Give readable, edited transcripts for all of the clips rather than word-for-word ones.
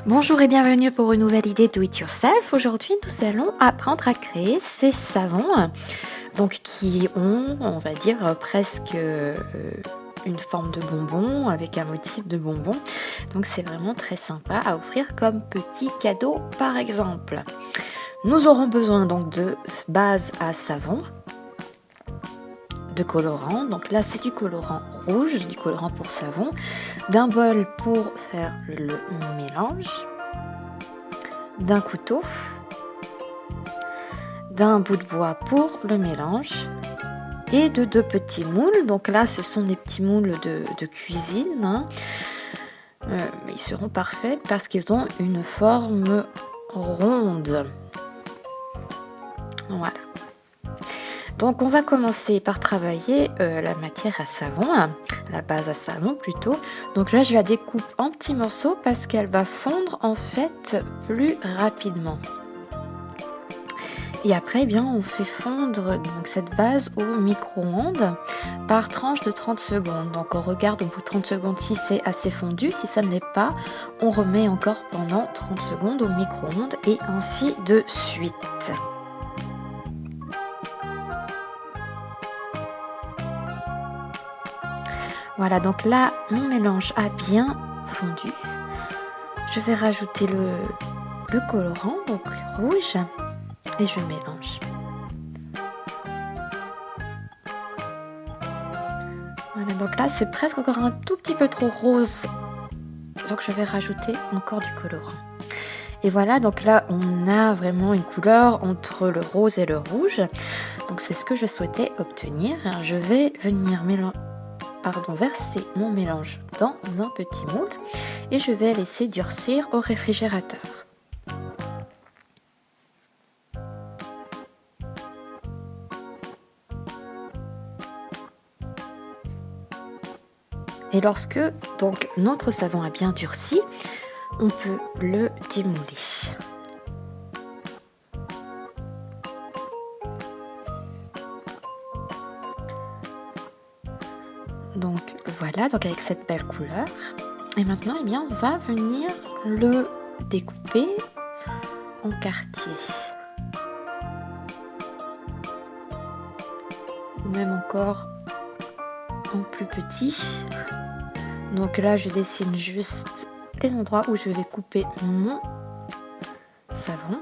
Bonjour et bienvenue pour une nouvelle idée Do It Yourself. Aujourd'hui, nous allons apprendre à créer ces savons donc qui ont, on va dire, presque une forme de bonbon avec un motif de bonbon. Donc c'est vraiment très sympa à offrir comme petit cadeau par exemple. Nous aurons besoin donc de base à savon, de colorant, donc là c'est du colorant rouge, du colorant pour savon, d'un bol pour faire le mélange, d'un couteau, d'un bout de bois pour le mélange et de 2 petits moules. Donc là ce sont des petits moules de cuisine, hein. Mais ils seront parfaits parce qu'ils ont une forme ronde. Voilà. Donc on va commencer par travailler la matière à savon, la base à savon plutôt. Donc là je la découpe en petits morceaux parce qu'elle va fondre en fait plus rapidement. Et après eh bien on fait fondre donc cette base au micro-ondes par tranche de 30 secondes. Donc on regarde au bout de 30 secondes si c'est assez fondu, si ça ne l'est pas, on remet encore pendant 30 secondes au micro-ondes et ainsi de suite. Voilà, donc là, mon mélange a bien fondu. Je vais rajouter le colorant, donc rouge, et je mélange. Voilà, donc là, c'est presque encore un tout petit peu trop rose. Donc je vais rajouter encore du colorant. Et voilà, donc là, on a vraiment une couleur entre le rose et le rouge. Donc c'est ce que je souhaitais obtenir. Je vais venir verser mon mélange dans un petit moule et je vais laisser durcir au réfrigérateur. Et lorsque donc notre savon a bien durci, on peut le démouler. Donc voilà, donc avec cette belle couleur. Et maintenant, eh bien, on va venir le découper en quartiers. Ou même encore en plus petit. Donc là, je dessine juste les endroits où je vais couper mon savon.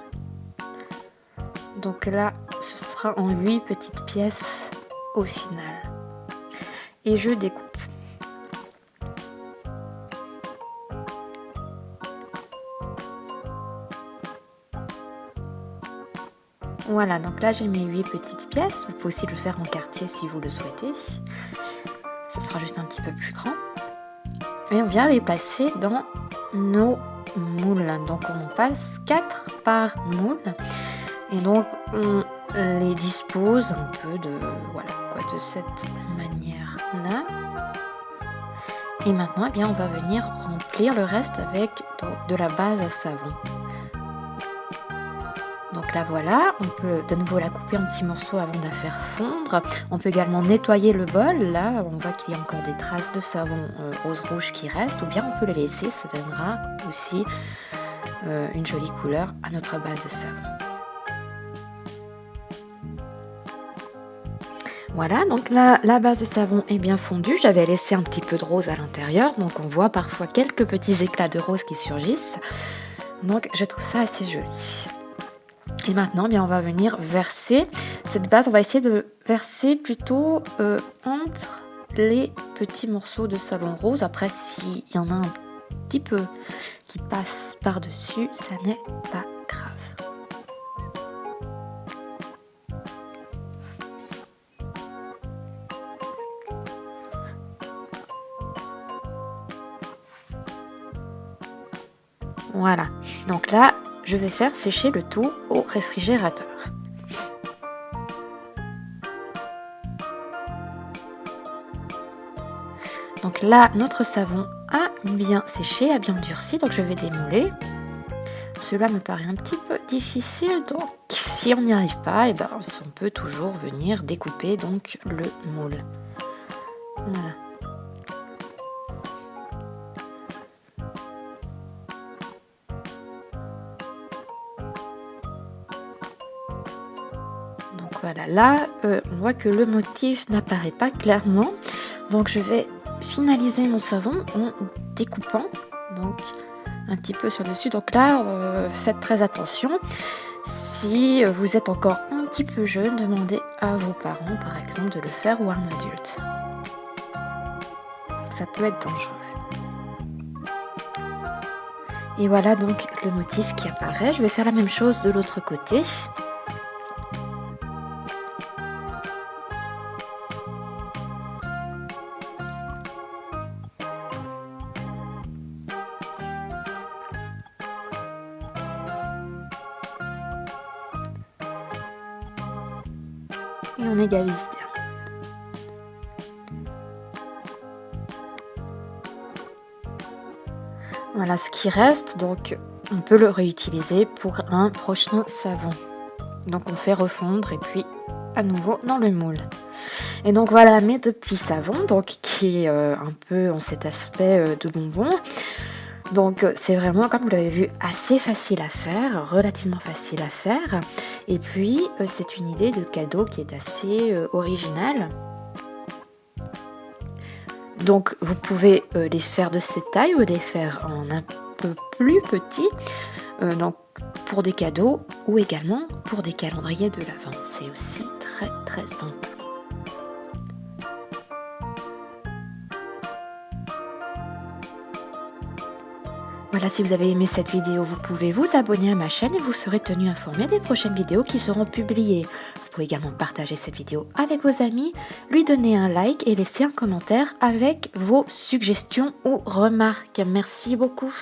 Donc là, ce sera en 8 petites pièces au final. Et je découpe. Voilà, donc là j'ai mes 8 petites pièces. Vous pouvez aussi le faire en quartier si vous le souhaitez. Ce sera juste un petit peu plus grand. Et on vient les placer dans nos moules. Donc on en passe 4 par moule. Et donc on les dispose un peu de cette manière-là. Et maintenant, eh bien, on va venir remplir le reste avec de la base à savon. Donc là voilà, on peut de nouveau la couper en petits morceaux avant de la faire fondre. On peut également nettoyer le bol. Là, on voit qu'il y a encore des traces de savon rose-rouge qui restent. Ou bien on peut les laisser, ça donnera aussi une jolie couleur à notre base de savon. Voilà, donc là, la base de savon est bien fondue. J'avais laissé un petit peu de rose à l'intérieur. Donc on voit parfois quelques petits éclats de rose qui surgissent. Donc je trouve ça assez joli. Et maintenant, eh bien, on va venir verser cette base. On va essayer de verser plutôt entre les petits morceaux de savon rose. Après, s'il y en a un petit peu qui passe par-dessus, ça n'est pas grave. Voilà. Donc là, je vais faire sécher le tout au réfrigérateur. Donc là, notre savon a bien séché, a bien durci, donc je vais démouler. Cela me paraît un petit peu difficile, donc si on n'y arrive pas, eh ben, on peut toujours venir découper donc le moule. Voilà. voilà, là, on voit que le motif n'apparaît pas clairement. Donc je vais finaliser mon savon en découpant donc un petit peu sur dessus. Donc là, faites très attention. Si vous êtes encore un petit peu jeune, demandez à vos parents, par exemple, de le faire ou à un adulte. Ça peut être dangereux. Et voilà donc le motif qui apparaît. Je vais faire la même chose de l'autre côté. Et on égalise bien. Voilà ce qui reste, donc on peut le réutiliser pour un prochain savon. Donc on fait refondre et puis à nouveau dans le moule. Et donc voilà mes 2 petits savons, donc qui un peu ont cet aspect de bonbon. Donc c'est vraiment, comme vous l'avez vu, assez facile à faire, relativement facile à faire. Et puis c'est une idée de cadeau qui est assez originale. Donc vous pouvez les faire de cette taille ou les faire en un peu plus petit, donc pour des cadeaux ou également pour des calendriers de l'Avent. C'est aussi très très simple. Voilà, si vous avez aimé cette vidéo, vous pouvez vous abonner à ma chaîne et vous serez tenu informé des prochaines vidéos qui seront publiées. Vous pouvez également partager cette vidéo avec vos amis, lui donner un like et laisser un commentaire avec vos suggestions ou remarques. Merci beaucoup.